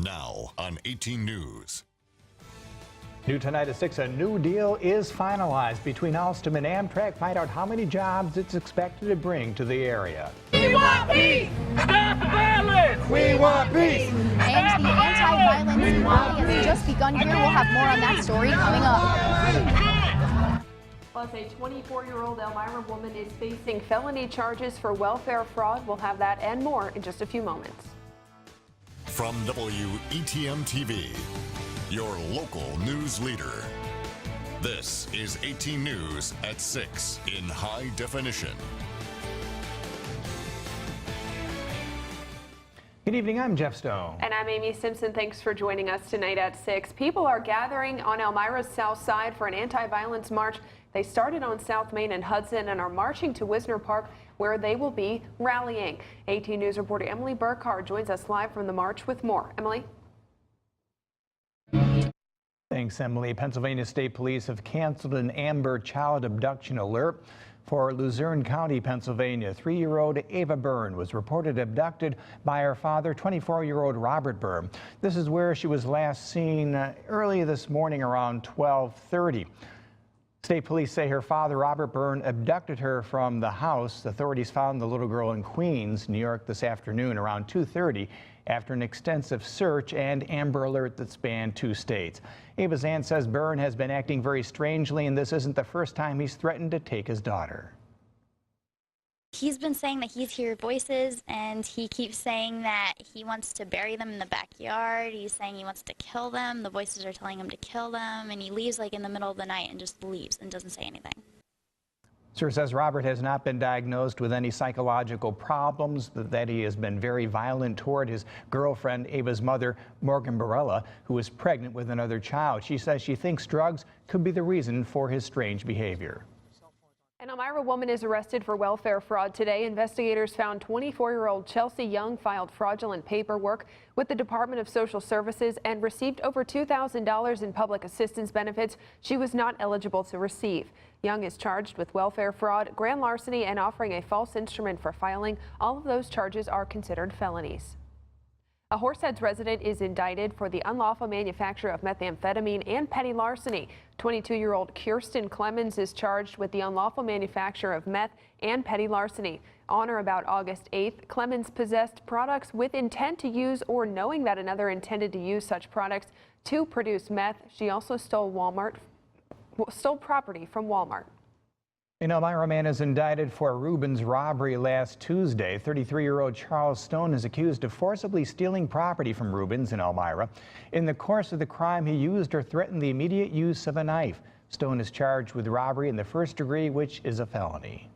Now on 18 News. New tonight at 6, a new deal is finalized between Alstom and Amtrak. Find out how many jobs it's expected to bring to the area. We want peace! Stop violence! We want peace! And the anti-violence rally has just begun here. We'll have more on that story coming up. Plus, a 24-year-old Elmira woman is facing felony charges for welfare fraud. We'll have that and more in just a few moments. From WETM TV, your local news leader. This is 18 News at 6 in high definition. Good evening, I'm Jeff Stone. And I'm Amy Simpson. Thanks for joining us tonight at 6. People are gathering on Elmira's south side for an anti-violence march. They started on South Main and Hudson and are marching to Wisner Park, where they will be rallying. 18 News reporter Emily Burkhardt joins us live from the march with more. Emily? Thanks, Emily. Pennsylvania State Police have canceled an Amber child abduction alert for Luzerne County, Pennsylvania. 3-year-old Ava Byrne was reported abducted by her father, 24-year-old Robert Byrne. This is where she was last seen early this morning around 12:30. State police say her father, Robert Byrne, abducted her from the house. Authorities found the little girl in Queens, New York this afternoon around 2:30 after an extensive search and Amber Alert that spanned 2 states. Ava's aunt says Byrne has been acting very strangely, and this isn't the first time he's threatened to take his daughter. He's been saying that he's heard voices, and he keeps saying that he wants to bury them in the backyard. He's saying he wants to kill them. The voices are telling him to kill them, and he leaves like in the middle of the night and just leaves and doesn't say anything. Sir says Robert has not been diagnosed with any psychological problems, but that he has been very violent toward his girlfriend, Ava's mother, Morgan Barella, who is pregnant with another child. She says she thinks drugs could be the reason for his strange behavior. An Elmira woman is arrested for welfare fraud today. Investigators found 24-year-old Chelsea Young filed fraudulent paperwork with the Department of Social Services and received over $2,000 in public assistance benefits she was not eligible to receive. Young is charged with welfare fraud, grand larceny, and offering a false instrument for filing. All of those charges are considered felonies. A Horseheads resident is indicted for the unlawful manufacture of methamphetamine and petty larceny. 22-year-old Kirsten Clemens is charged with the unlawful manufacture of meth and petty larceny. On or about August 8th, Clemens possessed products with intent to use or knowing that another intended to use such products to produce meth. She also stole property from Walmart. An Elmira man is indicted for Rubens robbery last Tuesday. 33-year-old Charles Stone is accused of forcibly stealing property from Rubens in Elmira. In the course of the crime, he used or threatened the immediate use of a knife. Stone is charged with robbery in the first degree, which is a felony.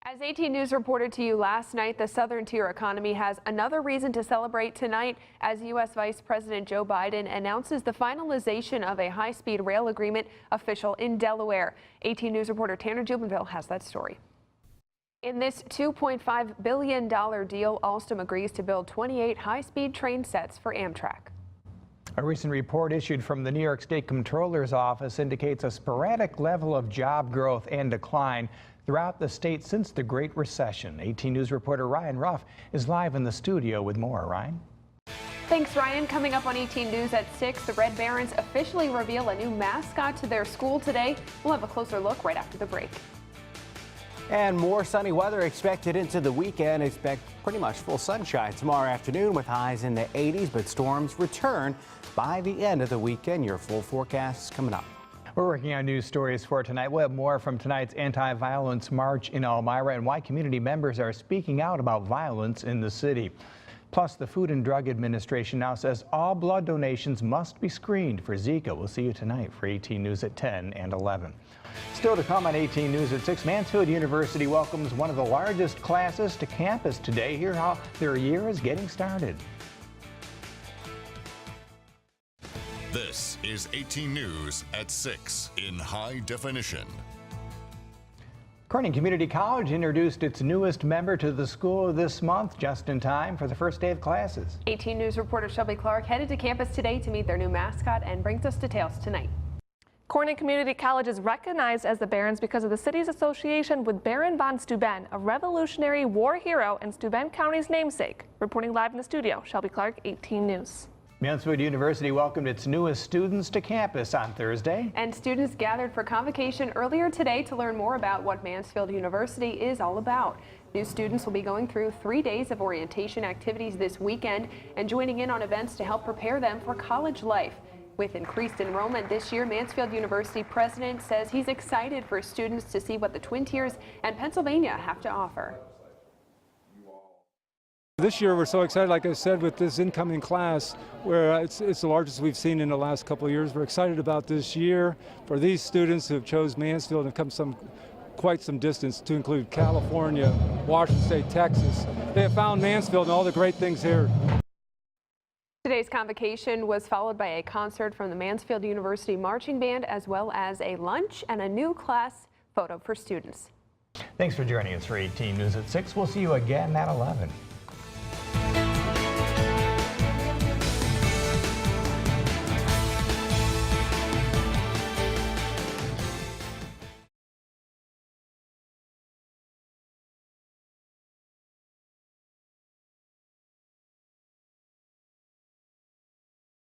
As 18 News reported to you last night, the southern tier economy has another reason to celebrate tonight as U.S. Vice President Joe Biden announces the finalization of a high-speed rail agreement official in Delaware. 18 News reporter Tanner Jubenville has that story. In this $2.5 billion deal, Alstom agrees to build 28 high-speed train sets for Amtrak. A recent report issued from the New York State Comptroller's office indicates a sporadic level of job growth and decline throughout the state since the Great Recession. 18 News reporter Ryan Ruff is live in the studio with more. Ryan? Thanks, Ryan. Coming up on 18 News at 6, the Red Barons officially reveal a new mascot to their school today. We'll have a closer look right after the break. And more sunny weather expected into the weekend. Expect pretty much full sunshine tomorrow afternoon with highs in the 80s, but storms return by the end of the weekend. Your full forecast is coming up. We're working on news stories for tonight. We'll have more from tonight's anti-violence march in Elmira and why community members are speaking out about violence in the city. Plus, the Food and Drug Administration now says all blood donations must be screened for Zika. We'll see you tonight for 18 News at 10 and 11. Still to come on 18 News at 6, Mansfield University welcomes one of the largest classes to campus today. Hear how their year is getting started. This is 18 News at 6 in high definition. Corning Community College introduced its newest member to the school this month, just in time for the first day of classes. 18 News reporter Shelby Clark headed to campus today to meet their new mascot and brings us details tonight. Corning Community College is recognized as the Barons because of the city's association with Baron von Steuben, a Revolutionary War hero and Steuben County's namesake. Reporting live in the studio, Shelby Clark, 18 News. Mansfield University welcomed its newest students to campus on Thursday. And students gathered for convocation earlier today to learn more about what Mansfield University is all about. New students will be going through 3 days of orientation activities this weekend and joining in on events to help prepare them for college life. With increased enrollment this year, Mansfield University president says he's excited for students to see what the Twin Tiers and Pennsylvania have to offer. This year we're so excited, like I said, with this incoming class, where it's the largest we've seen in the last couple of years. We're excited about this year for these students who have chose Mansfield and come quite some distance to include California, Washington State, Texas. They have found Mansfield and all the great things here. Today's convocation was followed by a concert from the Mansfield University Marching Band, as well as a lunch and a new class photo for students. Thanks for joining us for 18 News at 6. We'll see you again at 11.